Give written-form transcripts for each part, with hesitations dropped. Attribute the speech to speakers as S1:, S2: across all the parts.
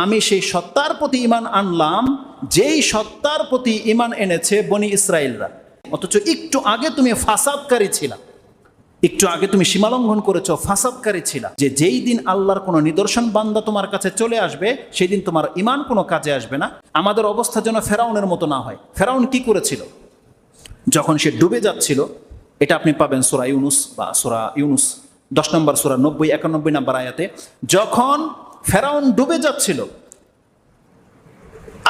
S1: আমি সেই সত্তার প্রতি ঈমান আনলাম যেই সত্তার প্রতি ঈমান এনেছে বনি ইসরাইলরা। অথচ একটু আগে তুমি ফাসাদকারী ছিলা, একটু আগে তুমি সীমালঙ্ঘন করেছো, ফাসাদকারী ছিলা। যে যেই দিন আল্লাহর কোনো নিদর্শন বান্দা তোমার কাছে চলে আসবে সেই দিন তোমার ঈমান কোনো কাজে আসবে না। আমাদের অবস্থা যেন ফেরাউনের মতো না হয়। ফেরাউন কি করেছিল যখন সে ডুবে যাচ্ছিল? এটা আপনি পাবেন সূরা ইউনুস বা সূরা ইউনুস 10 নম্বর সূরা 90-91 নম্বর আয়াতে। যখন ফেরাউন ডুবে যাচ্ছিল,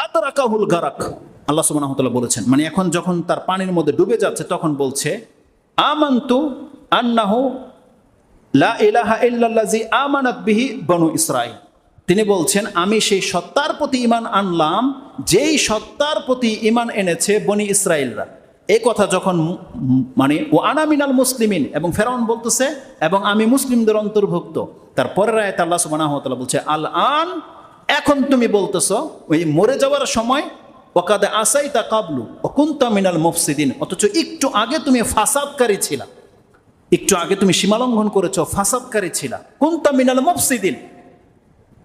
S1: আদরাকাহুল গারাক, আল্লাহ সুবহানাহু ওয়া তাআলা বলেছেন, মানে এখন যখন তার পানির মধ্যে ডুবে যাচ্ছে তখন বলছে আমানতু আন্নাহু লা ইলাহা ইল্লাল্লাযী আমানাত বিহি বনু ইসরাঈল। তিনি বলছেন আমি সেই সত্তার প্রতি ঈমান আনলাম যেই সত্তার প্রতি ঈমান এনেছে বনি ইসরাইলরা। এই কথা যখন মানে ও আনা মিনাল মুসলিমিন, এবং ফেরাউন বলতেছে এবং আমি মুসলিমদের অন্তর্ভুক্ত। তারপরের আয়াতে আল্লাহ সুবহানাহু ওয়া তাআলা বলছে আল আন, এখন তুমি বলতেছো ওই মরে যাওয়ার সময় ওয়াকাদ আসাইতা কাবলু ওয়া কুনতা মিনাল মুফসিদিন, অথচ একটু আগে তুমি ফাসাদকারী ছিলা, একটু আগে তুমি সীমালঙ্ঘন করেছো, ফাসাদকারী ছিলা, কুনতা মিনাল মুফসিদিন।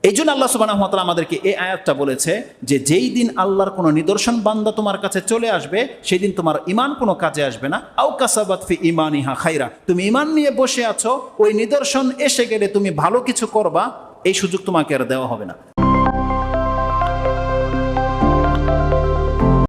S1: এই জন্য আল্লাহ সুবহানাহু ওয়া তাআলা আমাদেরকে এই আয়াতটা বলেছে যে যেই দিন আল্লাহর কোনো নিদর্শন বান্দা তোমার কাছে চলে আসবে সেই দিন তোমার ঈমান কোনো কাজে আসবে না। আও কাসাবাত ফি ঈমানিহা খাইরা, তুমি ঈমান নিয়ে বসে আছো, ওই নিদর্শন এসে গেলে তুমি ভালো কিছু করবা, এই সুযোগ তোমাকে আর দেওয়া হবে না।